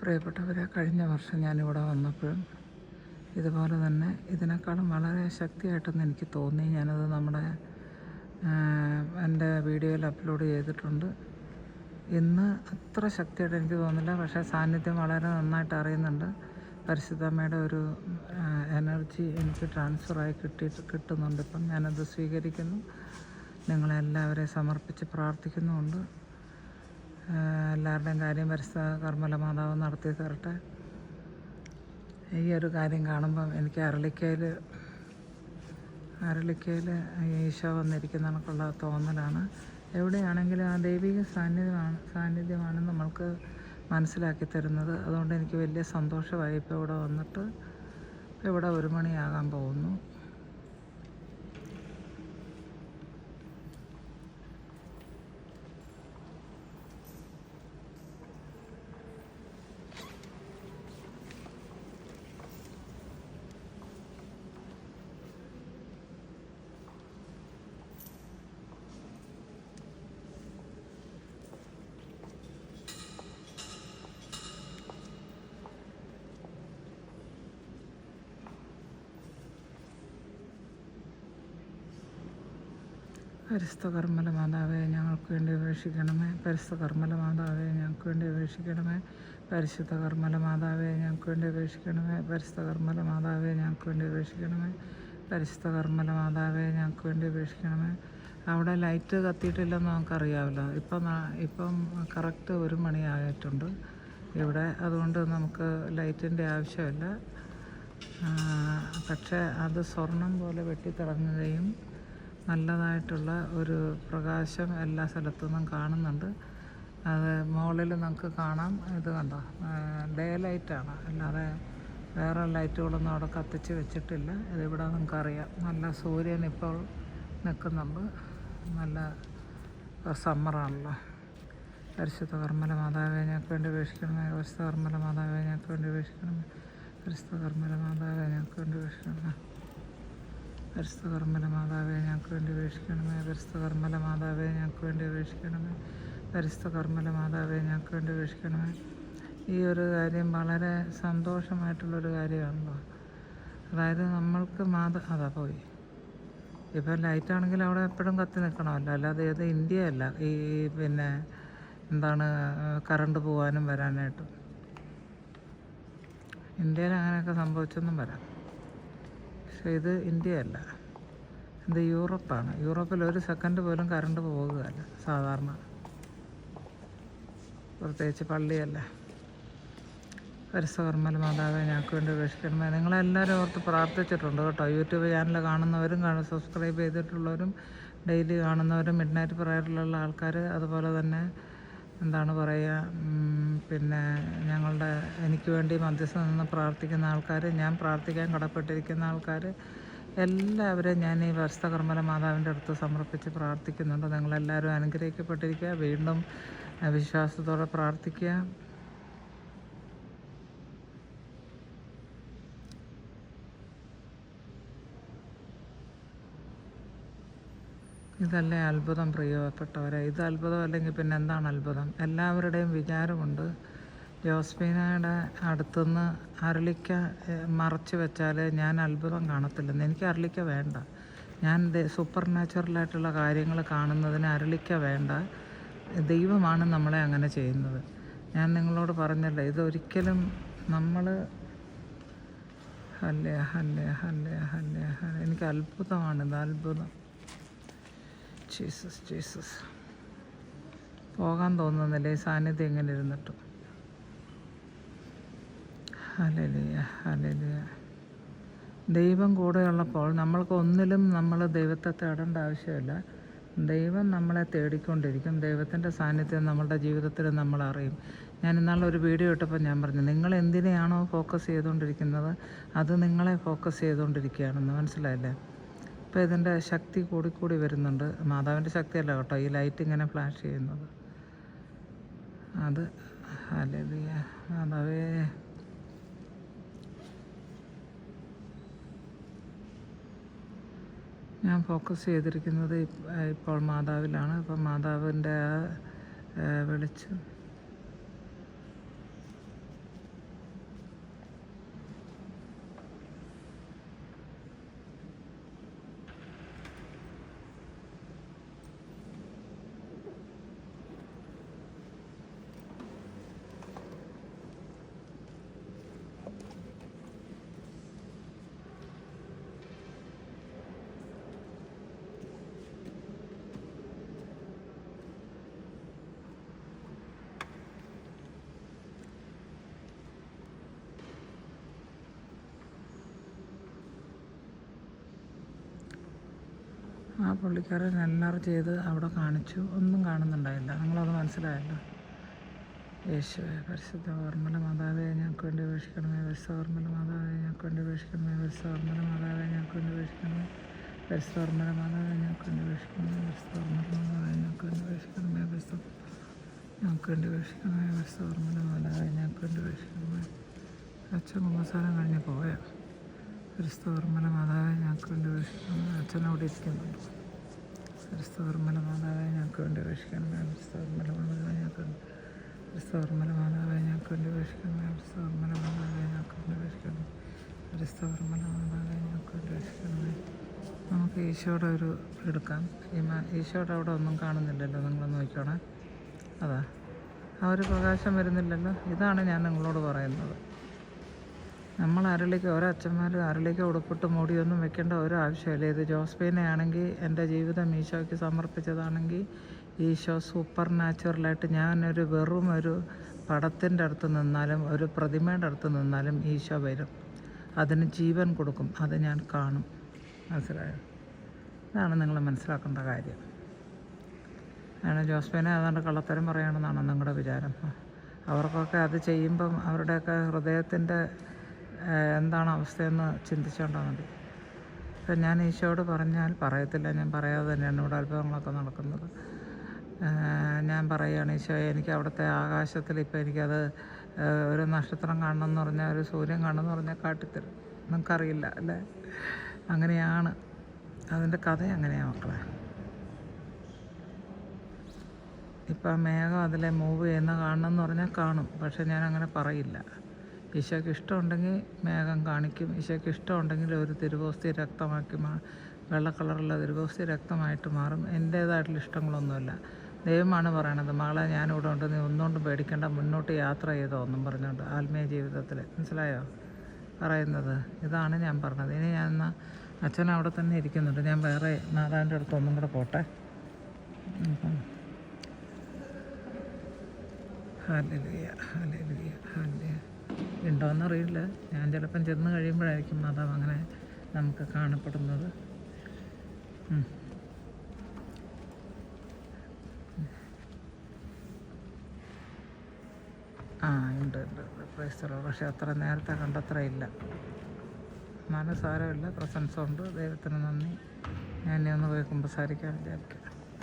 പ്രിയപ്പെട്ടവരെ, കഴിഞ്ഞ വർഷം ഞാനിവിടെ വന്നപ്പോഴും ഇതുപോലെ തന്നെ ഇതിനേക്കാളും വളരെ ശക്തിയായിട്ടെന്ന് എനിക്ക് തോന്നി. ഞാനത് എൻ്റെ വീഡിയോയിൽ അപ്ലോഡ് ചെയ്തിട്ടുണ്ട്. ഇന്ന് അത്ര ശക്തിയായിട്ട് എനിക്ക് തോന്നില്ല, പക്ഷേ സാന്നിധ്യം വളരെ നന്നായിട്ട് അറിയുന്നുണ്ട്. പരിശുദ്ധമ്മയുടെ ഒരു എനർജി എനിക്ക് ട്രാൻസ്ഫറായി കിട്ടുന്നുണ്ട്. ഇപ്പം ഞാനത് സ്വീകരിക്കുന്നു. നിങ്ങളെല്ലാവരെയും സമർപ്പിച്ച് പ്രാർത്ഥിക്കുന്നുമുണ്ട്. എല്ലാവരുടെയും കാര്യം പരിശുദ്ധ കർമ്മല മാതാവ് നടത്തി തരട്ടെ. ഈ ഒരു കാര്യം കാണുമ്പം എനിക്ക് അരളിക്കയിൽ ഈശോ വന്നിരിക്കുന്ന കണക്കുള്ള തോന്നലാണ്. എവിടെയാണെങ്കിലും ആ ദൈവിക സാന്നിധ്യമാണ് നമ്മൾക്ക് മനസ്സിലാക്കി തരുന്നത്. അതുകൊണ്ട് എനിക്ക് വലിയ സന്തോഷമായി. ഇപ്പോൾ ഇവിടെ വന്നിട്ട് ഇവിടെ 1 മണിയാകാൻ പോകുന്നു. പരിശുദ്ധ കർമ്മല മാതാവേ, ഞങ്ങൾക്ക് വേണ്ടി അപേക്ഷിക്കണമേ. പരിശുദ്ധ കർമ്മല മാതാവേ, ഞങ്ങൾക്ക് വേണ്ടി അപേക്ഷിക്കണമേ. പരിശുദ്ധ കർമ്മല മാതാവേ, ഞങ്ങൾക്ക് വേണ്ടി അപേക്ഷിക്കണമേ. പരിശുദ്ധ കർമ്മല മാതാവേ, ഞങ്ങൾക്ക് വേണ്ടി അപേക്ഷിക്കണമേ. പരിശുദ്ധ കർമ്മല മാതാവേ, ഞങ്ങൾക്ക് വേണ്ടി അപേക്ഷിക്കണമേ. അവിടെ ലൈറ്റ് കത്തിയിട്ടില്ലെന്ന് നമുക്കറിയാമല്ലോ. ഇപ്പം കറക്റ്റ് 1 മണിയായിട്ടുണ്ട് ഇവിടെ. അതുകൊണ്ട് നമുക്ക് ലൈറ്റിൻ്റെ ആവശ്യമില്ല. പക്ഷേ അത് സ്വർണം പോലെ വെട്ടിത്തിളങ്ങുകയും നല്ലതായിട്ടുള്ള ഒരു പ്രകാശം എല്ലാ സ്ഥലത്തു നിന്നും കാണുന്നുണ്ട്. അത് മുകളിൽ നമുക്ക് കാണാം. ഇത് കണ്ടോ, ഡേ ലൈറ്റാണ്, അല്ലാതെ വേറെ ലൈറ്റുകളൊന്നും അവിടെ കത്തിച്ച് വെച്ചിട്ടില്ല. ഇതിവിടെ നമുക്കറിയാം. നല്ല സൂര്യൻ ഇപ്പോൾ നിൽക്കുന്നുണ്ട്. നല്ല സമ്മറാണല്ലോ. പരിശുദ്ധ കർമ്മല മാതാവേ, ഞങ്ങൾക്ക് വേണ്ടി അപേക്ഷിക്കണമേ. പരിശുദ്ധ കർമ്മല മാതാവേ, ഞങ്ങൾക്ക് വേണ്ടി അപേക്ഷിക്കണമേ. പരിശുദ്ധ കർമ്മല മാതാവേ, ഞങ്ങൾക്ക് വേണ്ടി അപേക്ഷിക്കണമേ. പരിശുദ്ധ കർമ്മല മാതാവേ, ഞങ്ങൾക്ക് വേണ്ടി അപേക്ഷിക്കണമേ. പരിശുദ്ധ കർമ്മല മാതാവേ, ഞങ്ങൾക്ക് വേണ്ടി അപേക്ഷിക്കണമേ. പരിശുദ്ധ കർമ്മല മാതാവേ, ഞങ്ങൾക്ക് വേണ്ടി അപേക്ഷിക്കണമേ. ഈ ഒരു കാര്യം വളരെ സന്തോഷമായിട്ടുള്ളൊരു കാര്യമാണല്ലോ. അതായത് നമ്മൾക്ക് അതാ പോയി. ഇപ്പം ലൈറ്റാണെങ്കിൽ അവിടെ എപ്പോഴും കത്തി നിൽക്കണമല്ലോ. അല്ലാതെ ഇത് ഇന്ത്യയല്ല. പിന്നെ കറണ്ട് പോകാനും വരാനായിട്ടും. ഇന്ത്യയിൽ അങ്ങനെയൊക്കെ സംഭവിച്ചൊന്നും വരാം. പക്ഷേ ഇത് ഇന്ത്യയല്ല, ഇത് യൂറോപ്പാണ്. യൂറോപ്പിൽ 1 സെക്കൻഡ് പോലും കറണ്ട് പോകുകയല്ല സാധാരണ, പ്രത്യേകിച്ച് പള്ളിയല്ല. പരിശുദ്ധ കർമ്മല മാതാവേ, ഞങ്ങൾക്ക് വേണ്ടി അപേക്ഷിക്കണമേ. നിങ്ങളെല്ലാവരും ഓർത്ത് പ്രാർത്ഥിച്ചിട്ടുണ്ട് കേട്ടോ. യൂട്യൂബ് ചാനൽ കാണുന്നവരും സബ്സ്ക്രൈബ് ചെയ്തിട്ടുള്ളവരും ഡെയിലി കാണുന്നവരും മിഡ്നൈറ്റ് പ്രയറിലുള്ള ആൾക്കാർ, അതുപോലെ തന്നെ പിന്നെ എനിക്ക് വേണ്ടി മധ്യസ്ഥം നിന്ന് പ്രാർത്ഥിക്കുന്ന ആൾക്കാർ, ഞാൻ പ്രാർത്ഥിക്കാൻ കടപ്പെട്ടിരിക്കുന്ന ആൾക്കാർ, എല്ലാവരെയും ഞാൻ ഈ പരിശുദ്ധ കർമ്മല മാതാവിൻ്റെ അടുത്ത് സമർപ്പിച്ച് പ്രാർത്ഥിക്കുന്നുണ്ട്. നിങ്ങളെല്ലാവരും അനുഗ്രഹിക്കപ്പെട്ടിരിക്കുക. വീണ്ടും വിശ്വാസത്തോടെ പ്രാർത്ഥിക്കുക. ഇതല്ലേ അത്ഭുതം പ്രിയപ്പെട്ടവരെ. ഇത് അത്ഭുതം അല്ലെങ്കിൽ പിന്നെ എന്താണ് അത്ഭുതം? എല്ലാവരുടെയും വിചാരമുണ്ട് ജോസ്ഫീനയുടെ അടുത്തുനിന്ന് അരളിക്ക മറച്ച് വെച്ചാൽ ഞാൻ അത്ഭുതം കാണത്തില്ലെന്ന്. എനിക്ക് അരളിക്ക വേണ്ട. ഞാൻ സൂപ്പർ നാച്ചുറലായിട്ടുള്ള കാര്യങ്ങൾ കാണുന്നതിന് അരളിക്ക വേണ്ട. ദൈവമാണ് നമ്മളെ അങ്ങനെ ചെയ്യുന്നത്. ഞാൻ നിങ്ങളോട് പറഞ്ഞല്ലോ, ഇതൊരിക്കലും നമ്മൾ എനിക്ക് അത്ഭുതമാണിത്, അത്ഭുതം. ജീസസ് പോകാൻ തോന്നുന്നില്ല ഈ സാന്നിധ്യം ഇങ്ങനെ ഇരുന്നിട്ടും. ഹല്ലേലൂയ. ദൈവം കൂടെയുള്ളപ്പോൾ നമ്മൾക്ക് ഒന്നിലും നമ്മൾ ദൈവത്തെ തേടേണ്ട ആവശ്യമില്ല. ദൈവം നമ്മളെ തേടിക്കൊണ്ടിരിക്കും. ദൈവത്തിൻ്റെ സാന്നിധ്യം നമ്മളുടെ ജീവിതത്തിൽ നമ്മൾ അറിയും. ഞാൻ ഇന്നാളൊരു വീഡിയോ ഇട്ടപ്പോൾ ഞാൻ പറഞ്ഞു, നിങ്ങൾ എന്തിനെയാണോ ഫോക്കസ് ചെയ്തുകൊണ്ടിരിക്കുന്നത് അത് നിങ്ങളെ ഫോക്കസ് ചെയ്തുകൊണ്ടിരിക്കുകയാണെന്ന്. മനസ്സിലായില്ലേ? ഇപ്പോൾ ഇതിൻ്റെ ശക്തി കൂടിക്കൂടി വരുന്നുണ്ട്. മാതാവിൻ്റെ ശക്തിയല്ല കേട്ടോ ഈ ലൈറ്റ് ഇങ്ങനെ ഫ്ലാഷ് ചെയ്യുന്നത്. അത് ഹല്ലേലൂയ. മാതാവേ, ഞാൻ ഫോക്കസ് ചെയ്തിരിക്കുന്നത് ഇപ്പോൾ മാതാവിലാണ്. ഇപ്പം മാതാവിൻ്റെ വെളിച്ചം ആ പുള്ളിക്കാരൻ എല്ലാവരും ചെയ്ത് അവിടെ കാണിച്ചു, ഒന്നും കാണുന്നുണ്ടായില്ല. നിങ്ങളത് മനസ്സിലായല്ലോ. യേശുവേ, പരിശുദ്ധ ഓർമ്മല മാതാവേ ഞങ്ങൾക്ക് വേണ്ടി അപേക്ഷിക്കണമേ. പരിശുദ്ധ ഓർമ്മല മാതാവേ ഞങ്ങൾക്ക് വേണ്ടി അപേക്ഷിക്കണമേ. പരിശുദ്ധ ഓർമ്മല മാതാവേ ഞങ്ങൾക്ക് വേണ്ടി അപേക്ഷിക്കണമേ. പരിശുദ്ധ ഓർമ്മല മാതാവേ ഞങ്ങൾക്ക് വേണ്ടി അപേക്ഷിക്കണമേ. പരിശുദ്ധ ഓർമ്മല മാതാവേ ഞങ്ങൾക്ക് വേണ്ടി അപേക്ഷിക്കണമേ. ഞങ്ങൾക്ക് വേണ്ടി അപേക്ഷിക്കണമേ. പരിശുദ്ധ ഓർമ്മല മാതാവേ ഞങ്ങൾക്ക് വേണ്ടി അപേക്ഷിക്കണമേ. അച്ഛൻ കുമ്പസാരം കഴിഞ്ഞ് പോയാൽ പരിശുദ്ധ ഓർമ്മല മാതാവേ ഞങ്ങൾക്ക് വേണ്ടി അപേക്ഷിക്കണമേ. അച്ഛൻ അവിടെ ഇരിക്കുന്നുണ്ട്. പരിശുദ്ധ ഓർമ്മല മാതാവേ ഞങ്ങൾക്ക് വേണ്ടി അപേക്ഷിക്കണമേ. പരിശുദ്ധ ഓർമ്മല മാതാവേ ഞങ്ങൾക്ക് വേണ്ടി പരിശുദ്ധ മാതാവേ ഞങ്ങൾക്ക് വേണ്ടി അപേക്ഷിക്കണമേ. പരിശുദ്ധ മാതാവേ ഞങ്ങൾക്ക് വേണ്ടി അപേക്ഷിക്കണമേ. പരിശുദ്ധ മാതാവേ ഞങ്ങൾക്ക് വേണ്ടി അപേക്ഷിക്കണമേ. നമുക്ക് ഈശോയുടെ ഒരു എടുക്കാം. ഈശോയുടെ അവിടെ ഒന്നും കാണുന്നില്ലല്ലോ, നിങ്ങളൊന്ന് നോക്കിക്കോണേ. അതാ ആ ഒരു പ്രകാശം വരുന്നില്ലല്ലോ. ഇതാണ് ഞാൻ നിങ്ങളോട് പറയുന്നത്. നമ്മൾ അരളിക്ക് ഒരച്ഛന്മാരും അരളിക്ക് ഉടുപ്പിട്ട് മൂടിയൊന്നും വെക്കേണ്ട ഒരു ആവശ്യമില്ല. ഇത് ജോസ്ഫീനെ ആണെങ്കിൽ എൻ്റെ ജീവിതം ഈശോയ്ക്ക് സമർപ്പിച്ചതാണെങ്കിൽ ഈശോ സൂപ്പർ നാച്ചുറലായിട്ട് ഞാനൊരു വെറും ഒരു പടത്തിൻ്റെ അടുത്ത് നിന്നാലും ഒരു പ്രതിമയുടെ അടുത്ത് നിന്നാലും ഈശോ വരും, അതിന് ജീവൻ കൊടുക്കും, അത് ഞാൻ കാണും. മനസ്സിലായോ? ഇതാണ് നിങ്ങൾ മനസ്സിലാക്കേണ്ട കാര്യം. ആണ് ജോസ്ഫീനെ അതുകൊണ്ട് കള്ളത്തരം പറയുകയാണെന്നാണ് നിങ്ങളുടെ വിചാരം. അവർക്കൊക്കെ അത് ചെയ്യുമ്പം അവരുടെയൊക്കെ ഹൃദയത്തിൻ്റെ എന്താണ് അവസ്ഥയെന്ന് ചിന്തിച്ചുകൊണ്ടാൽ മതി. ഇപ്പം ഞാൻ ഈശോയോട് പറഞ്ഞാൽ പറയത്തില്ല, ഞാൻ പറയാതെ തന്നെയാണ് ഇവിടെ അത്ഭുതങ്ങളൊക്കെ നടക്കുന്നത്. ഞാൻ പറയുകയാണ്, ഈശോയെ എനിക്ക് അവിടുത്തെ ആകാശത്തിൽ ഇപ്പോൾ എനിക്കത് ഒരു നക്ഷത്രം കാണണമെന്ന് പറഞ്ഞാൽ ഒരു സൂര്യൻ കാണണമെന്ന് പറഞ്ഞാൽ കാട്ടിത്തരും. നിങ്ങൾക്കറിയില്ല അല്ലേ? അങ്ങനെയാണ് അതിൻ്റെ കഥ, അങ്ങനെയാണ് മക്കളെ. ഇപ്പം മേഘം അതിലെ മൂവ് ചെയ്യുന്ന കാണണമെന്ന് പറഞ്ഞാൽ കാണും, പക്ഷെ ഞാൻ അങ്ങനെ പറയില്ല. ഈശോയ്ക്ക് ഇഷ്ടമുണ്ടെങ്കിൽ മേഘം കാണിക്കും. ഈശോയ്ക്ക് ഇഷ്ടമുണ്ടെങ്കിൽ ഒരു തിരുവോസ്തി രക്തമാക്കി വെള്ള കളറുള്ള തിരുവോസ്തി രക്തമായിട്ട് മാറും. എൻ്റേതായിട്ടുള്ള ഇഷ്ടങ്ങളൊന്നുമില്ല. ദൈവമാണ് പറയണത്, മകളെ ഞാനിവിടെ ഉണ്ട്, നീ ഒന്നുകൊണ്ടും പേടിക്കേണ്ട, മുന്നോട്ട് യാത്ര ചെയ്തോ എന്നും പറഞ്ഞുകൊണ്ട് ആത്മീയ ജീവിതത്തിൽ. മനസ്സിലായോ പറയുന്നത്? ഇതാണ് ഞാൻ പറഞ്ഞത്. ഇനി ഞാൻ എന്നാൽ അച്ഛൻ അവിടെ തന്നെ ഇരിക്കുന്നുണ്ട്, ഞാൻ വേറെ മാതാവിൻ്റെ അടുത്ത് ഒന്നും കൂടെ പോട്ടെ. Hallelujah, hallelujah, hallelujah. ഉണ്ടോയെന്നറിയില്ല, ഞാൻ ചിലപ്പം ചെന്ന് കഴിയുമ്പോഴായിരിക്കും മാതാവ് അങ്ങനെ നമുക്ക് കാണപ്പെടുന്നത്. ഉണ്ട് പ്രൈസ്തലോ. പക്ഷേ അത്ര നേരത്തെ കണ്ടത്ര ഇല്ല. എന്നാലും സാരമില്ല, പ്രസൻസ് ഉണ്ട്. ദൈവത്തിന് നന്ദി. ഞാൻ ഇനി ഒന്ന് പോയി കുമ്പസാരിക്കാൻ വിചാരിക്കും.